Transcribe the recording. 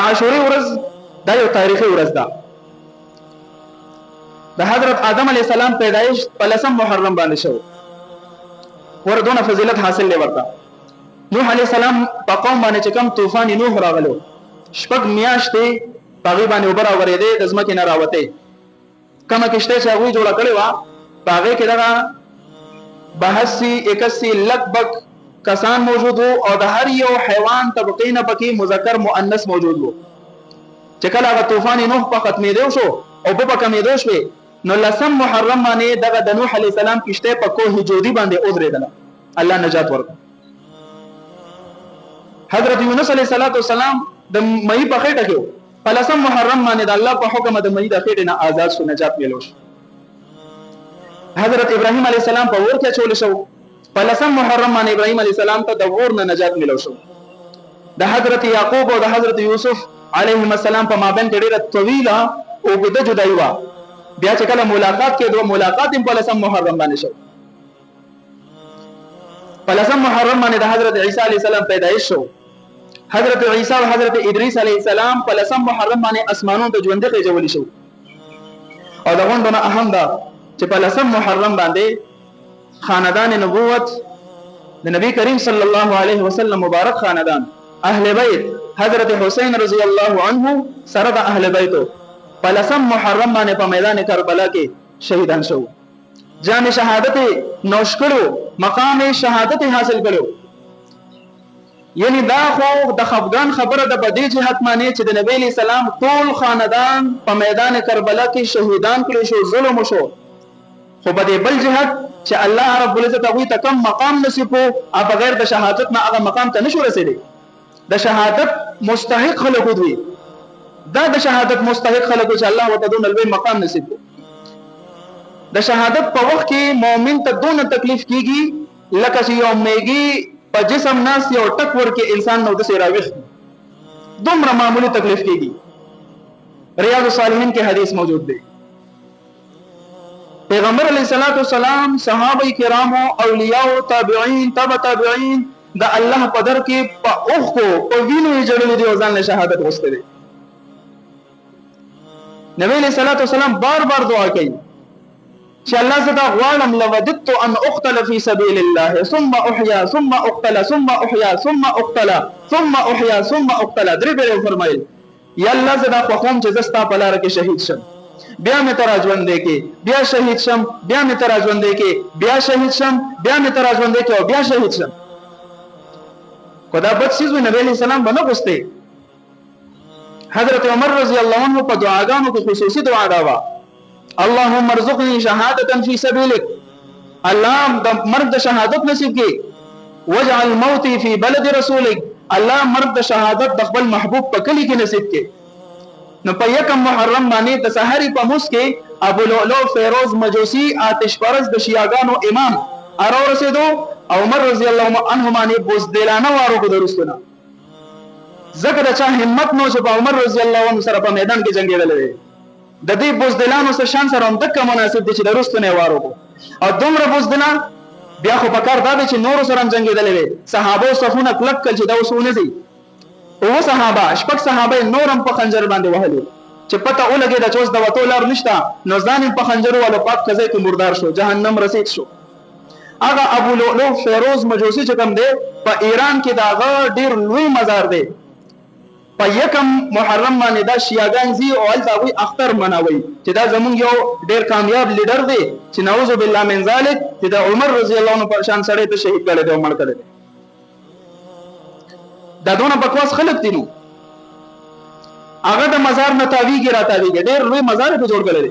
عاشوري ورځ دا یو تاریخي ورځ ده. د حضرت آدم علیه السلام پیدایش په 10 محرم باندې شو. ورته فضیلت حاصل لې ورته. نوح علیه السلام په قوم باندې چې کوم طوفان نوح راغلو، شپږ میاشتې پاغي باندې اوبر اورېدې د ځمکې نه راوته. کومه کشته چې هغه جوړ کړې و پاغي کې دغه 82-81 لګبګ کسان موجود وو او د هر یو حیوان طبقې نه پکې مذکر مؤنث موجود وو. چې کله هغه طوفان نوح په ختمېدو شو او په کمېدو شو، نو 10 محرم باندې دغه د نوح علی السلام کشته په کوه جودي باندې ودرېدله. الله نجات ورکړ. حضرت یونس علیه السلام د مې په خېټه کې په 10 محرم باندې د الله په حکم د مې د خېټې نه آزاد شو، نجات ملو شو. حضرت ابراهیم علیه السلام په ور کې چول شو، په 10 محرم باندې ابراهیم علیه السلام ته د ور نه نجات ملو شو. د حضرت یعقوب او د حضرت یوسف علیهم السلام په مابین کې ډېره طویله او اوږده جدایي وه. بیا چې کله ملاقات کې دوه ملاقات هم په 10 محرم باندې شو. په 10 محرم باندې د حضرت عیسی علیه السلام پیدایش شو. حضرت عیسی او حضرت ادریس علیه السلام په 10 محرم باندې اسمانونو ته ژوندې خېجول شو. او دا غونډه اهم ده چې په 10 محرم باندې خاندان نبوت د نبی کریم صلی الله علیه وسلم مبارک خاندان اهل بیت حضرت حسین رضی الله عنه سره د اهل بیتو په 10 محرم باندې په میدان کربلا کې شهیدان شو. جام شهادت نوش کړو، مقام شهادت حاصل کړو. یعنی دا خو د خفغان خبره د بدی جهت معنی چې د نبی علیہ السلام ټول خاندان په میدان کربلا کې شهیدان کړي شو، ظلم شو. خو په دې بل جهت چې الله رب العزت هغه ته کم مقام نصیبو، او بغیر د شهادت نه هغه مقام ته نشو رسیدي. د شهادت مستحق خلق دوی، دا د شهادت مستحق خلق چې الله وتعالى لوی مقام نصیب کو. د شهادت په وخت کې مؤمن ته دون تکلیف کیږي لکه چې یو میږي په جسم ناس یو ټک ورکه انسان نو د سیراويخ دومره معمولی تکلیف کیږي. ریاض الصالحین کې حدیث موجود دی. پیغمبر علیہ الصلوۃ والسلام، صحابه کرام، اولیاء، تابعین، تبع تابعین د الله په در کې په اوخ کو په وینو یې جوړل دي او ځان له شهادت غوښته دي. نبی علیہ الصلوۃ والسلام بار بار دعا کوي چې الله زدا غواړم لوددت ان اقتل فی سبیل الله ثم احیا ثم اقتل ثم احیا ثم اقتل ثم احیا ثم اقتل. درې به فرمایل یا الله زدا خو کوم چې زستا په لار کې شهید شم، بیا مې تر ژوند دی کې بیا شهید شم، بیا مې تر ژوند دی کې بیا شهید شم، بیا مې تر ژوند دی کې او بیا شهید شم. خدا بد چیز نبی علیہ السلام بنه غوسته. حضرت عمر رضی الله عنه په دعاګانو کې خصوصي دعا دا وا اللهم ارزقني شهادة في سبيلك، الله د مرګ د شهادت نصیب کړي. واجعل موتي في بلد رسولك، الله مرګ د شهادت د خپل محبوب په کلی کې نصیب کړي. نو په 1 محرم باندې د سحری په موس کې ابو لؤلؤ فیروز مجوسی آتش پرست د شیعاګانو امام ارو رسیدو او عمر رضی الله عنه باندې بوزدلانه وارو کو درستونه. زکه دا چا همت نو چې په عمر رضی الله عنه سره په میدان کې جنگیدل دي. د دې بوزدلانو سره شان سره هم دغه مناسب دي چې درستونه وارو کو. او دومره بوزدلان بیا خو پکار دا چې نور سره هم جنگیدل دي. صحابه صفونه کلک کل چې دا وسونه دي. او صحابه شپږ صحابه نورم په خنجر باندې وهلو چې پته ولګي د چوس د وته لار نشته، نو ځان په خنجر والو پاک کزې کې مردار شو، جهنم رسید شو. هغه ابو لؤلؤ فیروز مجوسی چې کوم دی په ایران کې دا ډیر لوی مزار دی. په 1 محرم باندې دا شیعاګان زی او التاوی اختر مناوي چې دا زمونږ یو ډیر کامیاب لیډر دی چې نعوذ بالله من ذلک چې دا عمر رضی الله عنه پر شان سره ته شهید کړي دی او مړ کړي. دا دونه بکواس خلق دي نو هغه د مزار نه تاویږي را تاویږي، ډیر لوی مزار په جوړ کړي.